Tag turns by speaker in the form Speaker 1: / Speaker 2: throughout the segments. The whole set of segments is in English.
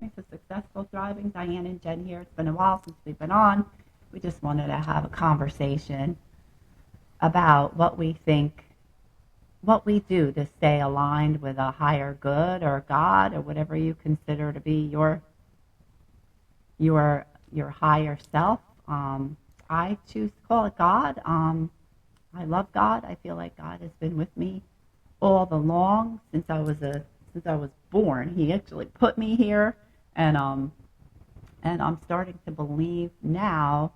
Speaker 1: listening to Successful Driving. Diane and Jen here. It's been a while since we've been on. We just wanted to have a conversation about what we think, what we do to stay aligned with a higher good or God or whatever you consider to be your higher self. I choose to call it God. I love God. I feel like God has been with me all along since I was born. He actually put me here, and I'm starting to believe now.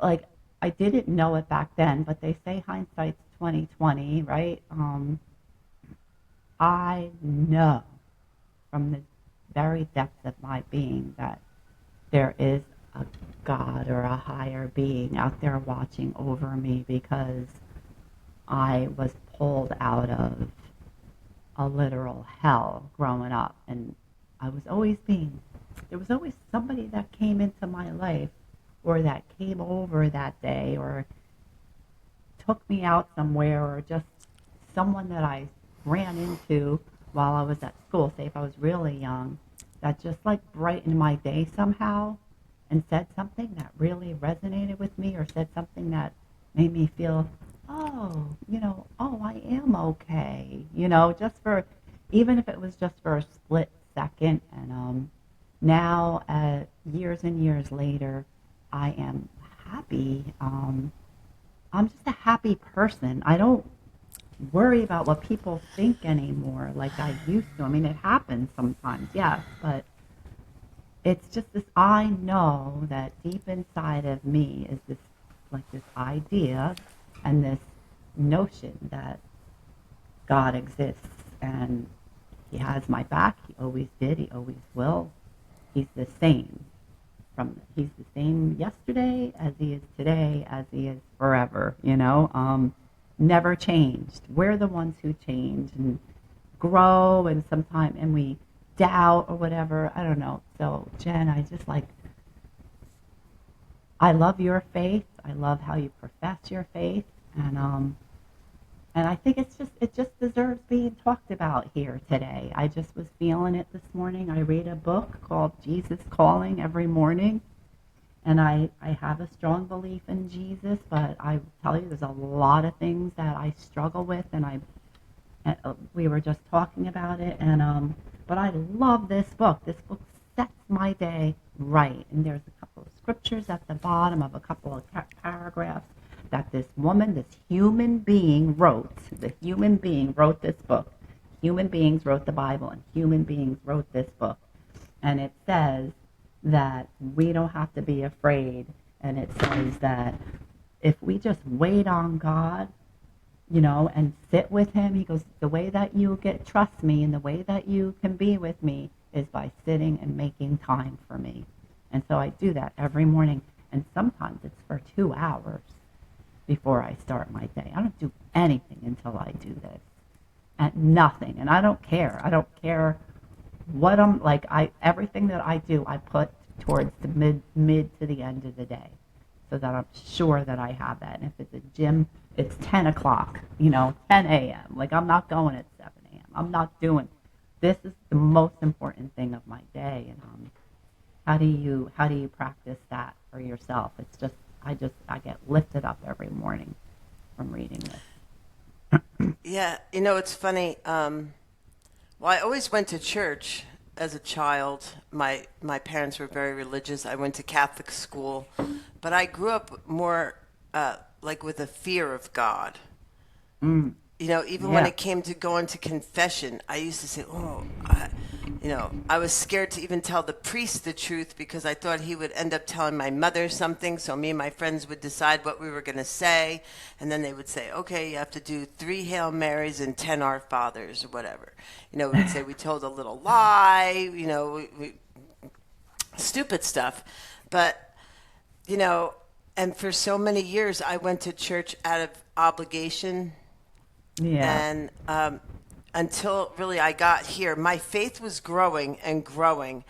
Speaker 1: Like, I didn't know it back then, but they say hindsight's 20/20, right? I know from the very depths of my being that there is a God or a higher being out there watching over me, because I was pulled out of a literal hell growing up, and there was always somebody that came into my life, or that came over that day, or took me out somewhere, or just someone that I ran into while I was at school, say if I was really young, that just like brightened my day somehow and said something that really resonated with me, or said something that made me feel, I am okay, even if it was just for a split second. And now, years and years later, I am happy. I'm just a happy person. I don't worry about what people think anymore like I used to. I mean, it happens sometimes, yes, but it's just this, I know that deep inside of me is this idea and this notion that God exists, and he has my back. He always did. He always will. He's the same. He's the same yesterday as he is today, as he is forever. Never changed. We're the ones who change and grow, and sometimes we doubt or whatever. I don't know. So Jen, I love your faith. I love how you profess your faith, and I think it just deserves being talked about here today. I just was feeling it this morning. I read a book called Jesus Calling every morning, and I have a strong belief in Jesus, but I will tell you there's a lot of things that I struggle with, and we were just talking about it, and but I love this book. This book sets my day right, and there's a couple of scriptures at the bottom of a couple of paragraphs that this woman, this human being wrote. The human being wrote this book. Human beings wrote the Bible, and human beings wrote this book. And it says that we don't have to be afraid. And it says that if we just wait on God, and sit with him, he goes, the way that you trust me and the way that you can be with me is by sitting and making time for me. And so I do that every morning. And sometimes it's for 2 hours before I start my day. I don't do anything until I do this. And nothing. And I don't care. I don't care what I'm like. Everything that I do, I put towards the mid to the end of the day, so that I'm sure that I have that. And if it's a gym, it's 10 o'clock, 10 a.m. Like, I'm not going at 7 a.m. I'm not doing. This is the most important thing of my day. And how do you practice that for yourself? It's just I get lifted up every morning from reading this.
Speaker 2: Yeah, it's funny. Well, I always went to church as a child. My parents were very religious. I went to Catholic school, but I grew up more like with a fear of God.
Speaker 1: Mm.
Speaker 2: Even when it came to going to confession, I used to say, I was scared to even tell the priest the truth, because I thought he would end up telling my mother something. So me and my friends would decide what we were going to say. And then they would say, okay, you have to do 3 Hail Marys and 10 Our Fathers or whatever. We would say we told a little lie, stupid stuff. But, and for so many years I went to church out of obligation.
Speaker 1: Yeah.
Speaker 2: And until really I got here, my faith was growing and growing,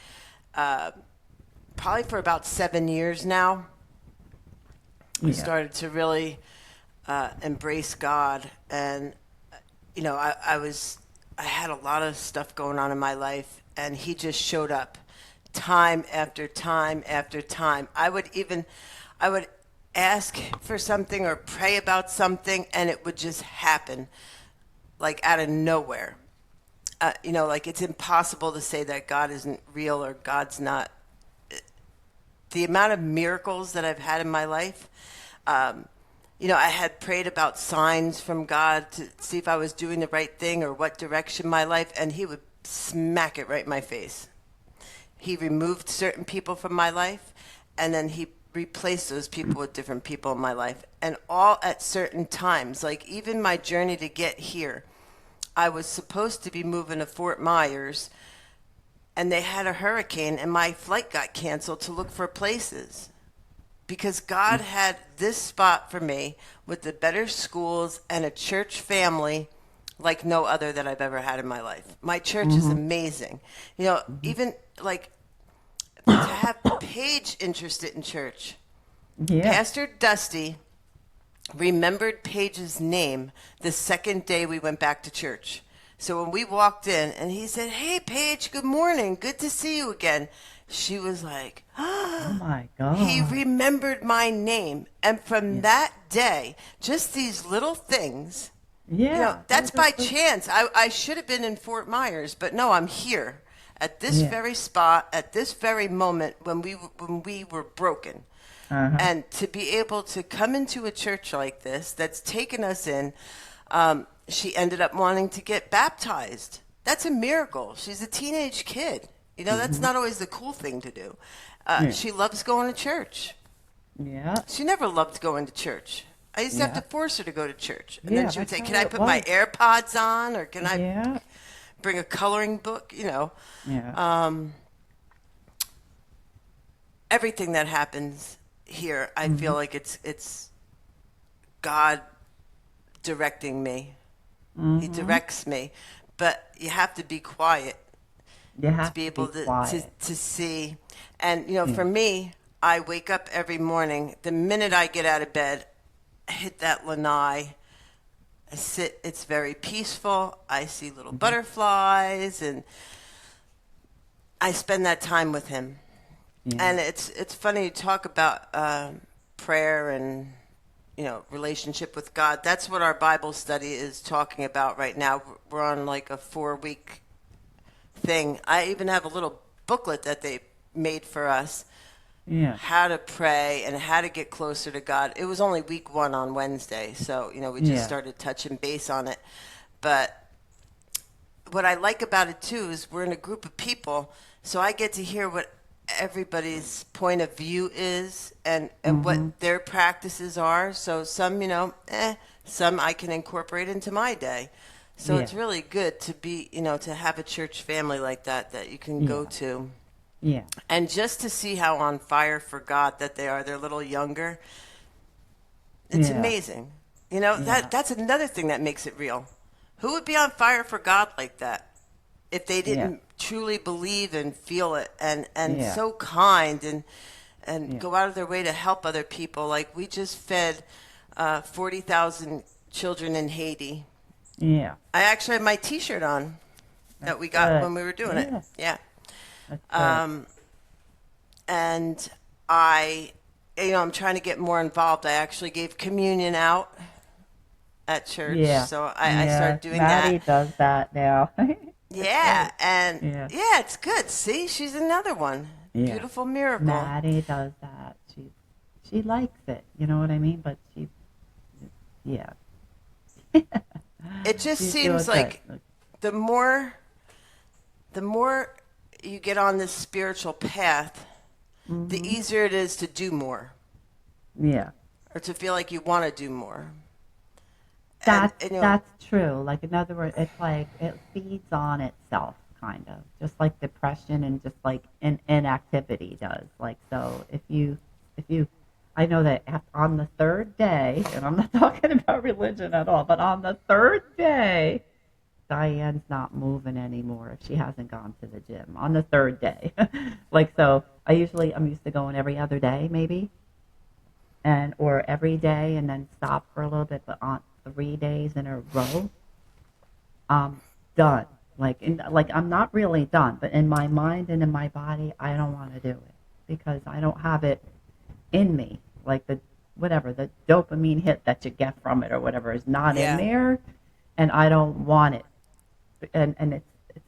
Speaker 2: probably for about 7 years now. I started to really embrace God. And, I had a lot of stuff going on in my life. and he just showed up time after time after time. I would ask for something or pray about something, and it would just happen like out of nowhere. Like it's impossible to say that God isn't real or God's not. The amount of miracles that I've had in my life, I had prayed about signs from God to see if I was doing the right thing or what direction my life, and he would smack it right in my face. He removed certain people from my life, and then he replaced those people with different people in my life, and all at certain times. Like even my journey to get here, I was supposed to be moving to Fort Myers, and they had a hurricane, and my flight got canceled to look for places because God had this spot for me with the better schools and a church family like no other that I've ever had in my life. My church is amazing. Even like to have Paige interested in church.
Speaker 1: Yeah.
Speaker 2: Pastor Dusty remembered Paige's name the second day we went back to church. So when we walked in and he said, "Hey, Paige, good morning. Good to see you again." She was like,
Speaker 1: Oh my God.
Speaker 2: he remembered my name. And from that day, just these little things,
Speaker 1: Yeah.
Speaker 2: that's by chance. I should have been in Fort Myers, but no, I'm here at this very spot, at this very moment when we were broken. And to be able to come into a church like this that's taken us in, she ended up wanting to get baptized. That's a miracle. She's a teenage kid. That's not always the cool thing to do. She loves going to church.
Speaker 1: Yeah.
Speaker 2: She never loved going to church. I used to have to force her to go to church. And then she would say,
Speaker 1: that's
Speaker 2: "Can
Speaker 1: how
Speaker 2: I
Speaker 1: it
Speaker 2: put my
Speaker 1: was.
Speaker 2: AirPods on? Or can I
Speaker 1: Yeah.
Speaker 2: bring a coloring book?"
Speaker 1: Yeah.
Speaker 2: Everything that happens here, I feel like it's God directing me. He directs me. But you have to be quiet
Speaker 1: You have
Speaker 2: to be able to
Speaker 1: quiet.
Speaker 2: to see. And for me, I wake up every morning. The minute I get out of bed, I hit that lanai. I sit. It's very peaceful. I see little butterflies, and I spend that time with him.
Speaker 1: Yeah.
Speaker 2: And it's funny to talk about prayer and relationship with God. That's what our Bible study is talking about right now. We're on like a 4-week thing. I even have a little booklet that they made for us,
Speaker 1: Yeah.
Speaker 2: how to pray and how to get closer to God. It was only week 1 on Wednesday, so we just started touching base on it. But what I like about it too is we're in a group of people, so I get to hear what everybody's point of view is and what their practices are. So some, some I can incorporate into my day. So it's really good to be, to have a church family like that you can go to.
Speaker 1: Yeah.
Speaker 2: And just to see how on fire for God that they are. They're a little younger. It's amazing. That's another thing that makes it real. Who would be on fire for God like that if they didn't truly believe and feel it and so kind and go out of their way to help other people? Like we just fed 40,000 children in Haiti.
Speaker 1: Yeah.
Speaker 2: I actually have my T-shirt on that we got when we were doing it. Yeah. And I'm trying to get more involved. I actually gave communion out at church.
Speaker 1: Yeah.
Speaker 2: So I started doing
Speaker 1: Maddie
Speaker 2: that.
Speaker 1: does that now.
Speaker 2: Yeah. And
Speaker 1: Yeah.
Speaker 2: it's good. See, she's another one.
Speaker 1: Yeah.
Speaker 2: Beautiful miracle.
Speaker 1: Maddie does that. She likes it. You know what I mean? But yeah.
Speaker 2: It just
Speaker 1: She's
Speaker 2: seems
Speaker 1: doing
Speaker 2: like
Speaker 1: good.
Speaker 2: the more you get on this spiritual path, the easier it is to do more.
Speaker 1: Yeah.
Speaker 2: Or to feel like you want to do more.
Speaker 1: That's true. Like in other words, it's like it feeds on itself, kind of, just like depression and just like inactivity does. Like so, if you, I know that on the third day, and I'm not talking about religion at all, but on the third day, Diane's not moving anymore if she hasn't gone to the gym on the third day. Like so, I'm used to going every other day maybe, or every day and then stop for a little bit, but on 3 days in a row, done. Like I'm not really done, but in my mind and in my body, I don't want to do it because I don't have it in me. Like the whatever the dopamine hit that you get from it or whatever is not in
Speaker 2: Yeah.
Speaker 1: there, and I don't want it. And it's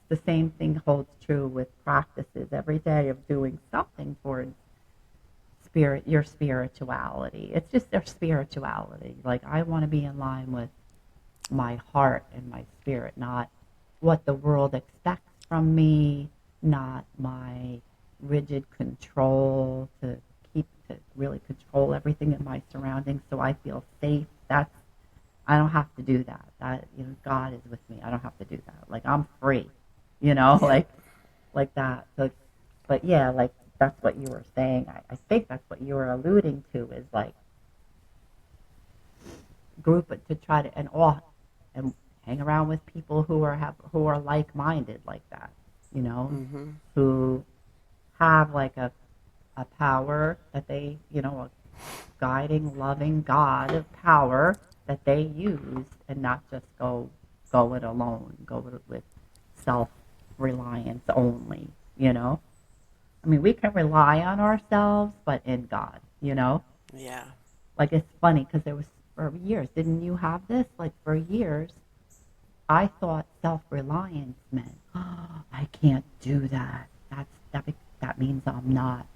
Speaker 1: the same thing holds true with practices every day of doing something towards your spirituality. It's just their spirituality. Like I want to be in line with my heart and my spirit, not what the world expects from me, not my rigid control to really control everything in my surroundings so I feel safe. That's I don't have to do that. That God is with me. I don't have to do that. Like I'm free,
Speaker 2: Yeah.
Speaker 1: like that. So, but yeah, like that's what you were saying. I think that's what you were alluding to is like group it to try to and hang around with people who are like minded like that, you know,
Speaker 2: Mm-hmm.
Speaker 1: who have like a power that they a guiding, loving God of power that they use and not just go it alone, go it with self reliance only, you know. I mean, we can rely on ourselves, but in God, you know.
Speaker 2: Yeah.
Speaker 1: Like it's funny because there was for years, didn't you have this? Like for years, I thought self-reliance meant, oh, I can't do that. That means I'm not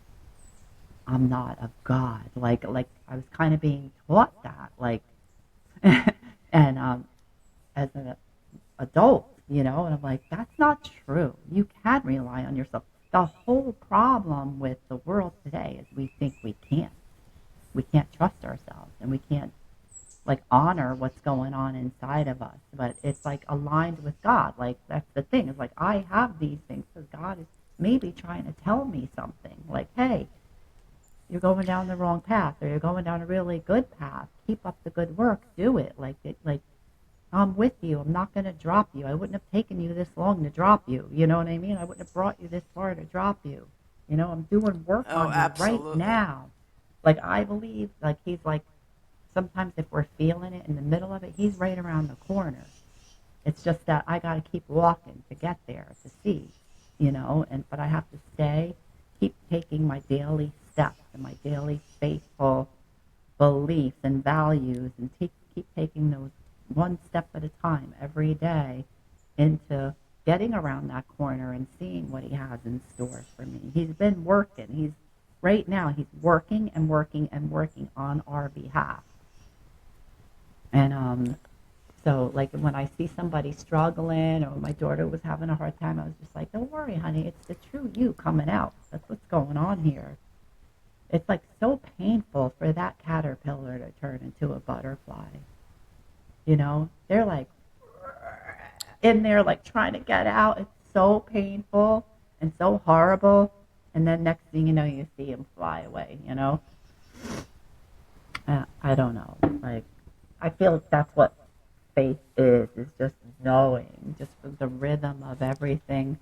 Speaker 1: of God. Like I was kind of being taught that, like, and as an adult, and I'm like, that's not true. You can rely on yourself. The whole problem with the world today is we think we can't. We can't trust ourselves, and we can't like honor what's going on inside of us. But it's like aligned with God. Like that's the thing. It's like I have these things because God is maybe trying to tell me something. Like, hey, you're going down the wrong path, or you're going down a really good path. Keep up the good work. Do it. Like I'm with you. I'm not going to drop you. I wouldn't have taken you this long to drop you. You know what I mean? I wouldn't have brought you this far to drop you. I'm doing work
Speaker 2: Oh,
Speaker 1: on you right
Speaker 2: absolutely.
Speaker 1: now. Like I believe, like he's like sometimes if we're feeling it in the middle of it, he's right around the corner. It's just that I got to keep walking to get there to see, and but I have to keep taking my daily steps and my daily faithful beliefs and values and keep taking those one step at a time every day into getting around that corner and seeing what he has in store for me. He's been working. Right now he's working and working and working on our behalf. And so like when I see somebody struggling or my daughter was having a hard time, I was just like, don't worry, honey, it's the true you coming out. That's what's going on here. It's like so painful for that caterpillar to turn into a butterfly. They're like in there like trying to get out. It's so painful and so horrible. And then next thing you know, you see him fly away. I don't know. Like, I feel like that's what faith is just knowing, just the rhythm of everything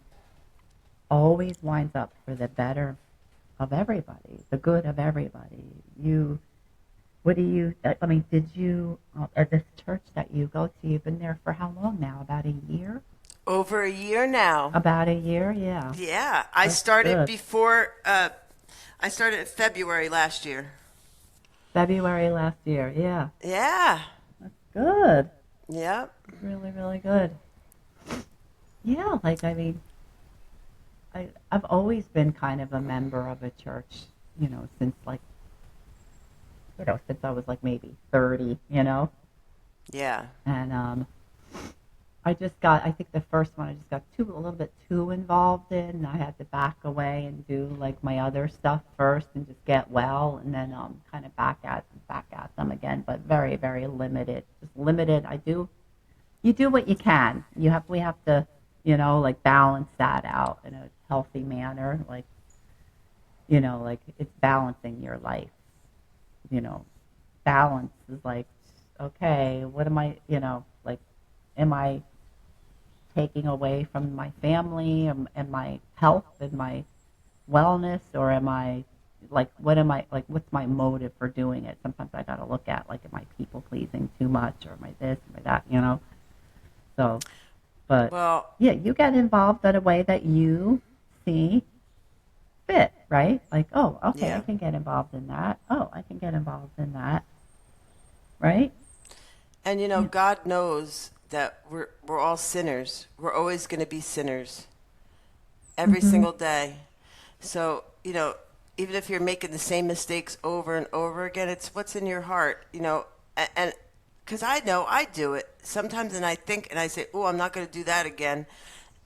Speaker 1: always winds up for the better of everybody, the good of everybody. What do you, I mean, did you, at this church that you go to, you've been there for how long now? About a year?
Speaker 2: Over a year now.
Speaker 1: About a year, yeah.
Speaker 2: Yeah, I
Speaker 1: That's
Speaker 2: started
Speaker 1: good.
Speaker 2: before. I started in February last year.
Speaker 1: February last year, yeah.
Speaker 2: Yeah.
Speaker 1: That's good.
Speaker 2: Yep.
Speaker 1: Really, really good. Yeah, like, I mean, I've always been kind of a member of a church, since like, since I was like maybe 30,
Speaker 2: Yeah.
Speaker 1: and I think the first one I just got a little bit too involved in. And I had to back away and do like my other stuff first and just get well, and then kind of back at them again, but very, very limited, just limited. You do what you can. We have to, like balance that out in a healthy manner, like it's balancing your life, you know, balance is like, okay, what am I, like, am I taking away from my family and my health and my wellness, or am I, like, what's my motive for doing it? Sometimes I got to look at, like, am I people pleasing too much, or am I this, am I that, So, But
Speaker 2: Well,
Speaker 1: yeah, you get involved in a way that you see fit, right? Like, oh, okay, I
Speaker 2: yeah.
Speaker 1: can get involved in that. Oh, I can get involved in that, right?
Speaker 2: And
Speaker 1: Yeah.
Speaker 2: God knows that we're all sinners. We're always going to be sinners every
Speaker 1: Mm-hmm.
Speaker 2: single day. So, even if you're making the same mistakes over and over again, it's what's in your heart, and because I know I do it sometimes, and I think and I say, "Oh, I'm not going to do that again,"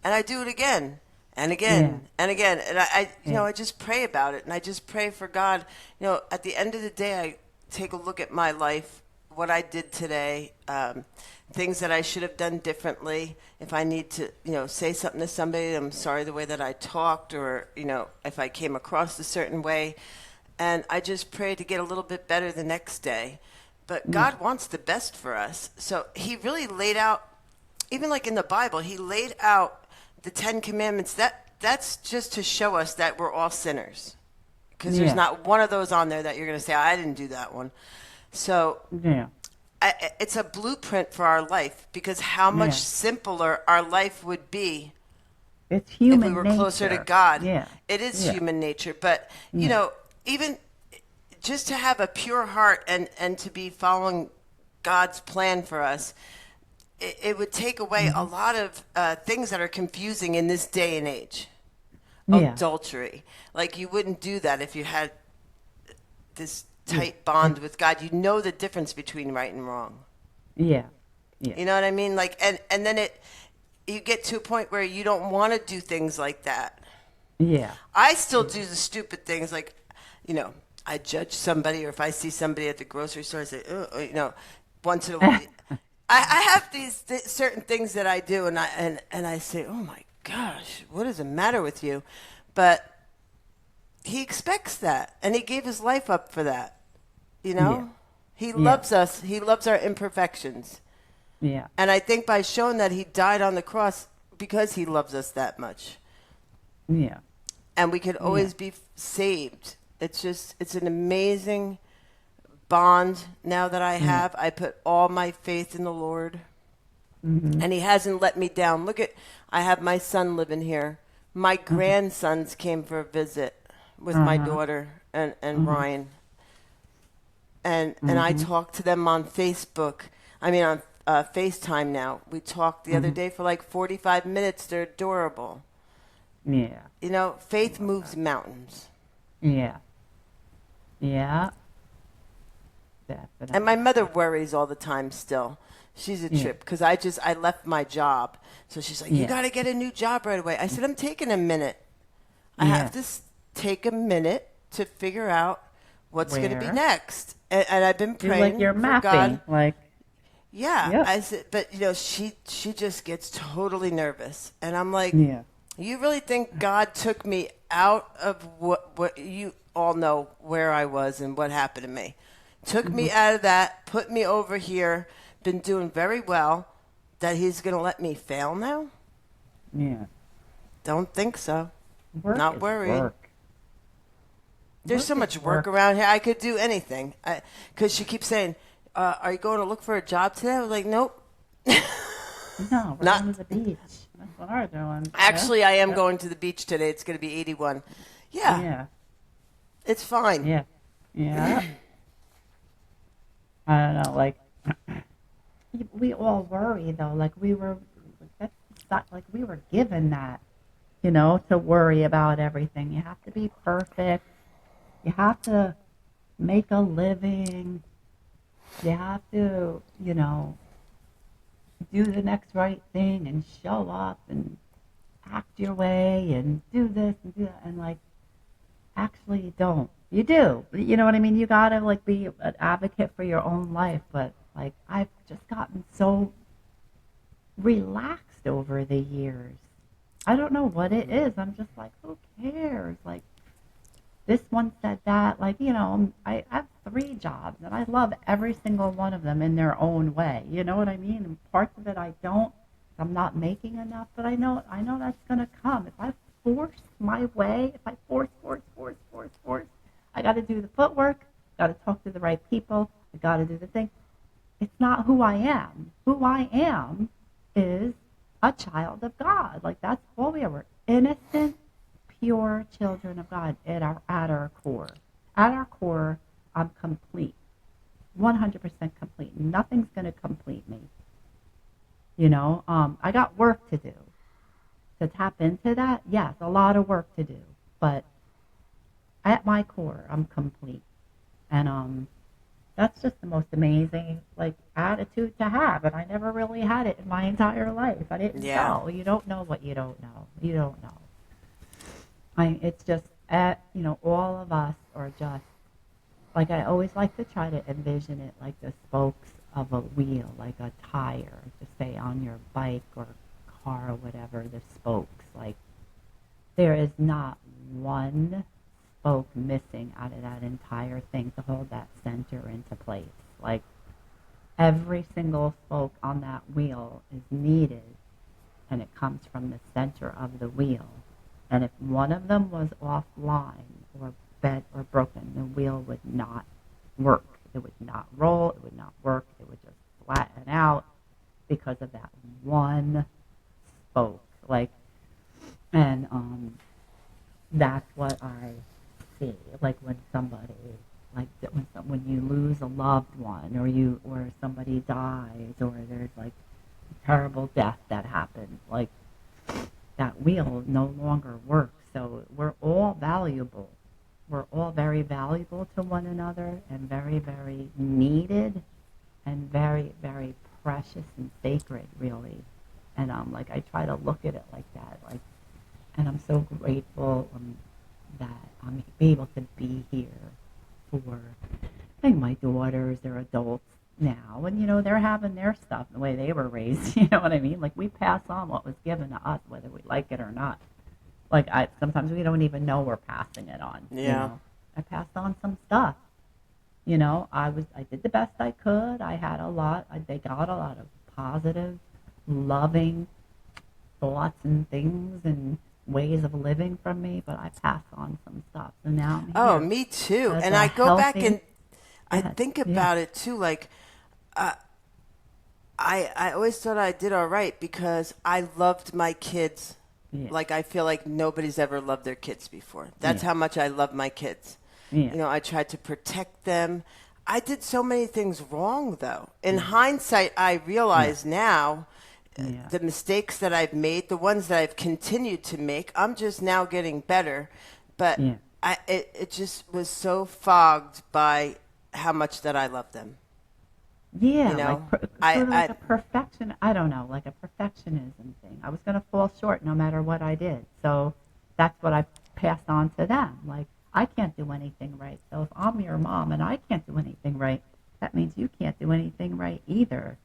Speaker 2: and I do it again and
Speaker 1: Yeah.
Speaker 2: again and again, and
Speaker 1: Yeah.
Speaker 2: I just pray about it, and I just pray for God. At the end of the day, I take a look at my life, what I did today, things that I should have done differently. If I need to, say something to somebody, I'm sorry the way that I talked, or if I came across a certain way, and I just pray to get a little bit better the next day. But
Speaker 1: Yeah.
Speaker 2: God wants the best for us, so He really laid out, even like in the Bible, He laid out the Ten Commandments. That's just to show us that we're all sinners, because there's
Speaker 1: Yeah.
Speaker 2: not one of those on there that you're going to say, I didn't do that one. So
Speaker 1: Yeah.
Speaker 2: it's a blueprint for our life, because how much
Speaker 1: Yeah.
Speaker 2: simpler our life would be
Speaker 1: It's
Speaker 2: if we
Speaker 1: human
Speaker 2: were closer to
Speaker 1: nature.
Speaker 2: God.
Speaker 1: Yeah.
Speaker 2: It is
Speaker 1: Yeah.
Speaker 2: human nature, but
Speaker 1: Yeah.
Speaker 2: even just to have a pure heart and to be following God's plan for us, it would take away a
Speaker 1: Hmm.
Speaker 2: lot of things that are confusing in this day and age.
Speaker 1: Yeah.
Speaker 2: Adultery, like you wouldn't do that if you had this
Speaker 1: Yeah.
Speaker 2: tight bond with God. You know the difference between right and wrong.
Speaker 1: Yeah. Yeah.
Speaker 2: You know what I mean? Like, and then you get to a point where you don't want to do things like that.
Speaker 1: Yeah.
Speaker 2: I still
Speaker 1: Yeah.
Speaker 2: do the stupid things, like, I judge somebody, or if I see somebody at the grocery store, I say, oh, once in a while. I have these certain things that I do, and I say, oh my gosh, what is the matter with you? But He expects that, and He gave His life up for that. You
Speaker 1: Yeah.
Speaker 2: know, He
Speaker 1: Yeah.
Speaker 2: loves us. He loves our imperfections.
Speaker 1: Yeah.
Speaker 2: And I think by showing that He died on the cross because He loves us that much,
Speaker 1: Yeah.
Speaker 2: and we could
Speaker 1: Yeah.
Speaker 2: always be saved. It's an amazing bond now that I
Speaker 1: Yeah.
Speaker 2: have. I put all my faith in the Lord,
Speaker 1: Hmm.
Speaker 2: and He hasn't let me down. I have my son living here. My
Speaker 1: Uh-huh.
Speaker 2: grandsons came for a visit with my
Speaker 1: Uh-huh.
Speaker 2: daughter and
Speaker 1: Uh-huh.
Speaker 2: Ryan, and I
Speaker 1: Hmm.
Speaker 2: talk to them on Facebook. I mean, on FaceTime now. We talked the other
Speaker 1: Hmm.
Speaker 2: day for like 45 minutes. They're adorable.
Speaker 1: Yeah.
Speaker 2: Faith
Speaker 1: Love
Speaker 2: moves
Speaker 1: that.
Speaker 2: mountains.
Speaker 1: Yeah. Yeah.
Speaker 2: And my
Speaker 1: Definitely.
Speaker 2: mother worries all the time still. She's a
Speaker 1: Yeah.
Speaker 2: trip, because I left my job. So she's like, you
Speaker 1: Yeah.
Speaker 2: got to get a new job right away. I said, I'm taking a minute. I have
Speaker 1: Yeah.
Speaker 2: to take a minute to figure out what's going to be
Speaker 1: Where?
Speaker 2: next. And I've been
Speaker 1: Do like
Speaker 2: praying
Speaker 1: your
Speaker 2: for God.
Speaker 1: mapping. Like,
Speaker 2: Yeah,
Speaker 1: yep.
Speaker 2: I said, but she just gets totally nervous, and I'm like,
Speaker 1: Yeah.
Speaker 2: you really think God took me out of what you all know where I was and what happened to me? Took
Speaker 1: Hmm.
Speaker 2: me out of that, put me over here, been doing very well. That He's going to let me fail now?
Speaker 1: Yeah.
Speaker 2: Don't think so.
Speaker 1: Work
Speaker 2: Not
Speaker 1: is
Speaker 2: worried.
Speaker 1: work.
Speaker 2: There's
Speaker 1: Work
Speaker 2: so
Speaker 1: is
Speaker 2: much work
Speaker 1: work.
Speaker 2: around here. I could do anything. Because she keeps saying, "Are you going to look for a job today?" I was like, "Nope."
Speaker 1: No, we're
Speaker 2: Not
Speaker 1: going to the beach. That's what we're doing. Yeah.
Speaker 2: actually. I am
Speaker 1: Yep.
Speaker 2: going to the beach today. It's going to be 81. Yeah,
Speaker 1: Yeah.
Speaker 2: it's fine.
Speaker 1: Yeah. Yeah. I don't know. Like, we all worry though. Like that's not, like we were given that, to worry about everything. You have to be perfect. You have to make a living. You have to, do the next right thing and show up and act your way and do this and do that. And like, actually, you don't. You do. You know what I mean? You gotta like be an advocate for your own life. But like, I've just gotten so relaxed over the years. I don't know what it is. I'm just like, who cares? Like, this one said that. Like, I have 3 jobs and I love every single one of them in their own way. You know what I mean? And parts of it I don't. I'm not making enough, but I know that's gonna come. If I force my way, if I force, I got to do the footwork. Got to talk to the right people. I got to do the thing. It's not who I am. Who I am is a child of God. Like that's all we are. We're innocent, pure children of God at our core. At our core, I'm complete, 100% complete. Nothing's going to complete me. I got work to do to tap into that. Yes, a lot of work to do, but at my core, I'm complete, and that's just the most amazing like attitude to have. And I never really had it in my entire life. I didn't
Speaker 2: Yeah.
Speaker 1: know. You don't know what you don't know. You don't know. It's just, all of us are just, like I always like to try to envision it like the spokes of a wheel, like a tire, just say on your bike or car or whatever, the spokes. Like there is not one spoke missing out of that entire thing to hold that center into place. Like every single spoke on that wheel is needed, and it comes from the center of the wheel. And if one of them was offline or bent or broken, the wheel would not work. It would not roll. It would not work. It would just flatten out because of that one spoke. And that's what I see. Like when somebody, when you lose a loved one, or somebody dies, or there's like a terrible death that happens, like that wheel no longer works. So we're all valuable. We're all very valuable to one another, and very, very needed, and very, very precious and sacred, really. And like I try to look at it like that, like, and I'm so grateful that I'm able to be here for, like, my daughters. They're adults now, and they're having their stuff the way they were raised. You know what I mean? Like we pass on what was given to us, whether we like it or not. Like sometimes we don't even know we're passing it on.
Speaker 2: Yeah.
Speaker 1: I passed on some stuff. I did the best I could. I had they got a lot of positive, loving thoughts and things and ways of living from me, but I passed on some stuff. So now I'm
Speaker 2: Oh,
Speaker 1: here
Speaker 2: me too.
Speaker 1: as
Speaker 2: And
Speaker 1: a
Speaker 2: I go back
Speaker 1: healthy.
Speaker 2: and I
Speaker 1: Yeah,
Speaker 2: think
Speaker 1: yeah,
Speaker 2: about it too. Like, uh, I always thought I did all right because I loved my kids.
Speaker 1: yeah,
Speaker 2: Like I feel like nobody's ever loved their kids before. That's
Speaker 1: yeah,
Speaker 2: how much I love my kids.
Speaker 1: yeah,
Speaker 2: I tried to protect them. I did so many things wrong, though. In
Speaker 1: yeah,
Speaker 2: hindsight, I
Speaker 1: yeah,
Speaker 2: realize now
Speaker 1: yeah,
Speaker 2: the mistakes that I've made, the ones that I've continued to make, I'm just now getting better. But
Speaker 1: yeah.
Speaker 2: it just was so fogged by how much that I love them. You
Speaker 1: Yeah, like
Speaker 2: know,
Speaker 1: sort of like
Speaker 2: I
Speaker 1: a perfection. I don't know, like a perfectionism thing. I was going to fall short no matter what I did. So that's what I passed on to them. Like, I can't do anything right. So if I'm your mom and I can't do anything right, that means you can't do anything right either.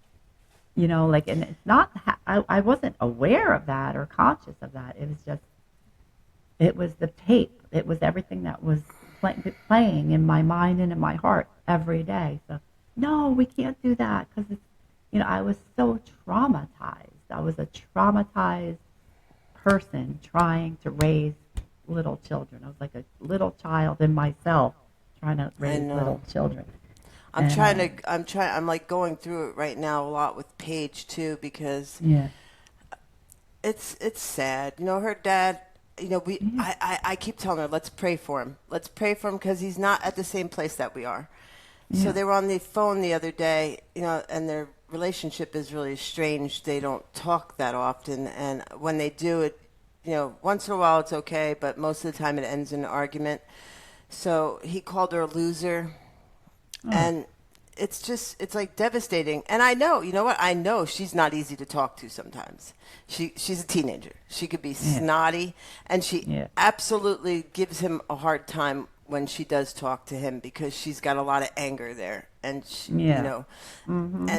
Speaker 1: Like, and it's not, I wasn't aware of that or conscious of that. It was the tape. It was everything that was playing in my mind and in my heart every day. So, no, we can't do that because I was so traumatized. I was a traumatized person trying to raise little children. I was like a little child in myself trying to
Speaker 2: I
Speaker 1: raise little
Speaker 2: know.
Speaker 1: children. And
Speaker 2: I'm like going through it right now a lot with Paige too because
Speaker 1: yeah,
Speaker 2: it's sad. Her dad. We
Speaker 1: yeah,
Speaker 2: I keep telling her, let's pray for him. Let's pray for him because he's not at the same place that we are. So
Speaker 1: yeah,
Speaker 2: they were on the phone the other day, and their relationship is really strange. They don't talk that often, and when they do it, once in a while it's okay, but most of the time it ends in an argument. So he called her a loser,
Speaker 1: oh,
Speaker 2: and it's like devastating. And I know, you know what? I know she's not easy to talk to sometimes. She's a teenager. She could be
Speaker 1: yeah,
Speaker 2: snotty, and she
Speaker 1: yeah,
Speaker 2: absolutely gives him a hard time when she does talk to him because she's got a lot of anger there. And
Speaker 1: yeah, mm-hmm,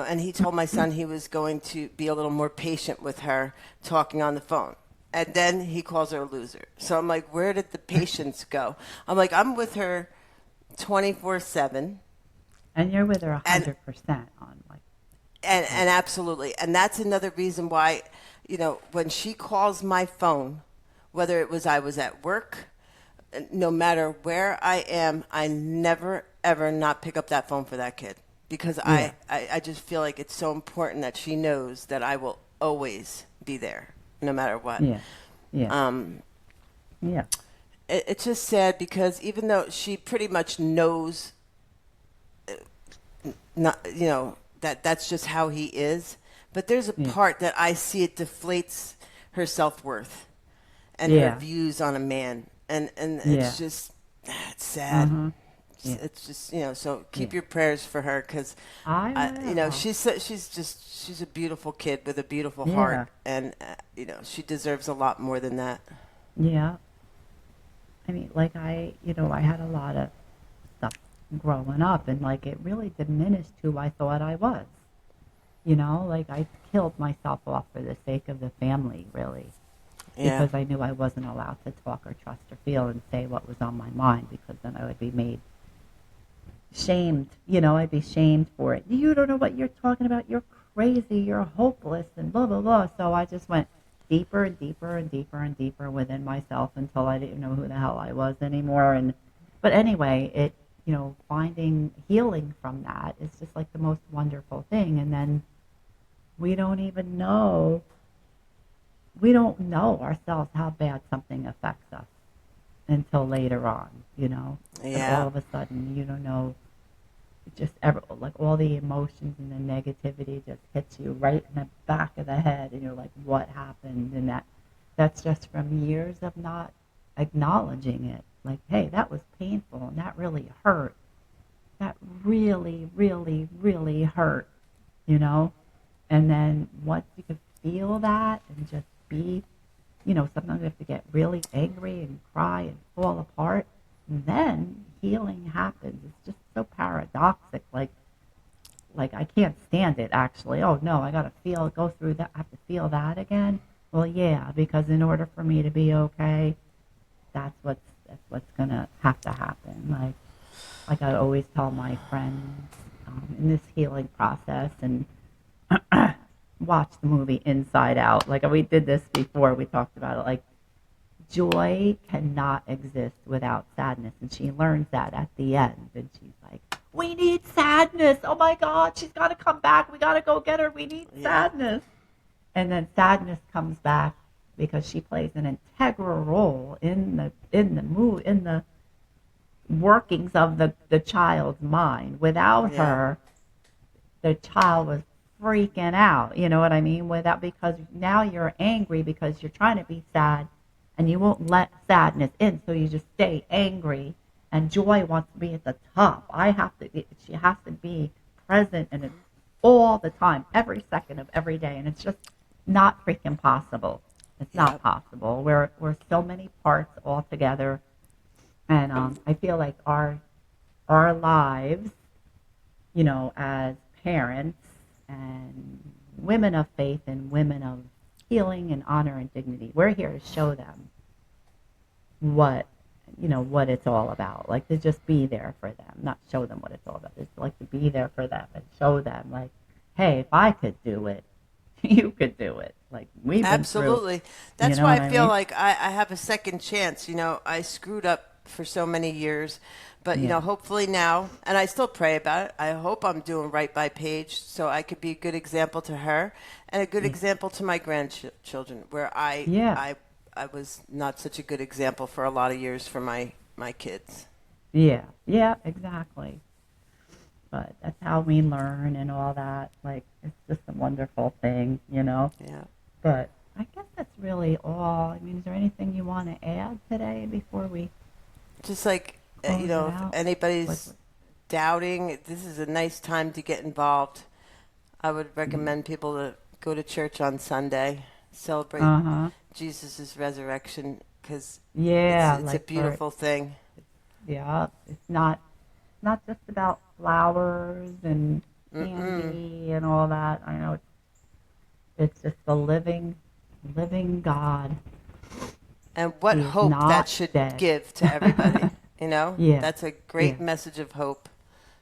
Speaker 2: and he told my son he was going to be a little more patient with her talking on the phone. And then he calls her a loser. So I'm like, where did the patience go? I'm like, I'm with her 24/7.
Speaker 1: and you're with her
Speaker 2: And
Speaker 1: 100% on like,
Speaker 2: and absolutely. And that's another reason why, when she calls my phone, whether it was I was at work, no matter where I am, I never ever not pick up that phone for that kid because
Speaker 1: yeah,
Speaker 2: I just feel like it's so important that she knows that I will always be there, no matter what.
Speaker 1: Yeah. Yeah.
Speaker 2: Um,
Speaker 1: Yeah.
Speaker 2: it's just sad because even though she pretty much knows, not that that's just how he is, but there's a
Speaker 1: Yeah.
Speaker 2: part that I see it deflates her self worth and her
Speaker 1: Yeah.
Speaker 2: views on a man, and
Speaker 1: Yeah.
Speaker 2: it's just it's sad.
Speaker 1: Uh-huh. Yeah.
Speaker 2: It's just so keep
Speaker 1: Yeah.
Speaker 2: your prayers for her because
Speaker 1: I will.
Speaker 2: she's a beautiful kid with a beautiful heart,
Speaker 1: Yeah.
Speaker 2: and she deserves a lot more than that.
Speaker 1: Yeah. I mean, like I had a lot of stuff growing up, and like it really diminished who I thought I was. Like I killed myself off for the sake of the family, really,
Speaker 2: Yeah,
Speaker 1: because I knew I wasn't allowed to talk or trust or feel and say what was on my mind, because then I would be made shamed. I'd be shamed for it. You don't know what you're talking about. You're crazy. You're hopeless and blah, blah, blah. So I just went deeper and deeper and deeper and deeper within myself until I didn't know who the hell I was anymore. But anyway, finding healing from that is just like the most wonderful thing. And then we don't even know, we don't know ourselves how bad something affects us until later on, and all
Speaker 2: yeah,
Speaker 1: of a sudden you don't know, like all the emotions and the negativity just hits you right in the back of the head, and you're like, what happened? And that's just from years of not acknowledging it. Like, hey, that was painful and that really hurt. That really, really, really hurt, you know? And then once you can feel that and just be, sometimes we have to get really angry and cry and fall apart. And then healing happens. It's just so paradoxic. Like I can't stand it, actually. Oh no, I gotta go through that. I have to feel that again. Well, yeah, because in order for me to be okay, that's what's gonna have to happen. Like I always tell my friends in this healing process, and watch the movie Inside Out. Like we did this before, we talked about it. Like joy cannot exist without sadness, and she learns that at the end. And she's like, "We need sadness. Oh my God, she's got to come back. We got to go get her. We need sadness." And then sadness comes back because she plays an integral role in the workings of the child's mind. Without her, the child was freaking out. You know what I mean? Because now you're angry because you're trying to be sad, and you won't let sadness in, so you just stay angry. And joy wants to be at the top. She has to be present, and it's all the time, every second of every day, and it's just not freaking possible. It's not possible. We're so many parts all together, and I feel like our lives, as parents and women of faith and women of healing and honor and dignity, we're here to show them what it's all about. Like to just be there for them, not show them what it's all about. It's like to be there for them and show them, like, hey, if I could do it, you could do it. Like we've been
Speaker 2: absolutely.
Speaker 1: through. You
Speaker 2: That's
Speaker 1: know
Speaker 2: why
Speaker 1: what
Speaker 2: I
Speaker 1: I
Speaker 2: feel
Speaker 1: mean?
Speaker 2: like I have a second chance. I screwed up for so many years, but
Speaker 1: Yeah.
Speaker 2: hopefully now, and I still pray about it. I hope I'm doing right by Paige, so I could be a good example to her and a good
Speaker 1: Yeah.
Speaker 2: example to my grandchildren, where
Speaker 1: Yeah.
Speaker 2: I was not such a good example for a lot of years for my kids.
Speaker 1: Yeah. Yeah. Exactly. But that's how we learn and all that. Like it's just a wonderful thing.
Speaker 2: Yeah.
Speaker 1: But I guess that's really all. I mean, is there anything you want to add today before we
Speaker 2: Just like,
Speaker 1: close it
Speaker 2: if
Speaker 1: out? Like,
Speaker 2: anybody's doubting, this is a nice time to get involved. I would recommend people to go to church on Sunday, celebrate
Speaker 1: uh-huh.
Speaker 2: Jesus' resurrection, because
Speaker 1: Yeah,
Speaker 2: it's a
Speaker 1: like for
Speaker 2: beautiful thing.
Speaker 1: yeah, it's not just about flowers and
Speaker 2: Mm-mm.
Speaker 1: candy and all that. I know it's just the living God.
Speaker 2: And what
Speaker 1: He is
Speaker 2: hope that
Speaker 1: not
Speaker 2: should
Speaker 1: dead.
Speaker 2: give to everybody.
Speaker 1: Yeah,
Speaker 2: That's a
Speaker 1: yeah,
Speaker 2: great message of hope.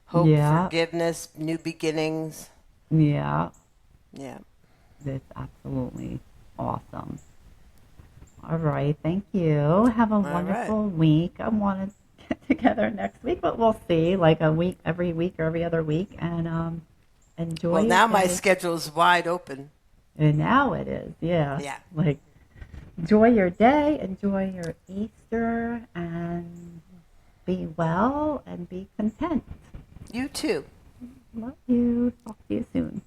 Speaker 2: Hope,
Speaker 1: yeah,
Speaker 2: forgiveness, new beginnings.
Speaker 1: yeah.
Speaker 2: Yeah.
Speaker 1: It's absolutely awesome. All right, thank you. Have a
Speaker 2: All right.
Speaker 1: wonderful week. I want to get together next week, but we'll see. Like a week, every week or every other week, and enjoy
Speaker 2: Well,
Speaker 1: your
Speaker 2: now my
Speaker 1: day.
Speaker 2: schedule is wide open.
Speaker 1: And now it is, yeah.
Speaker 2: Yeah.
Speaker 1: Like, enjoy your day, enjoy your Easter, and be well and be content.
Speaker 2: You too.
Speaker 1: Love you. Talk to you soon.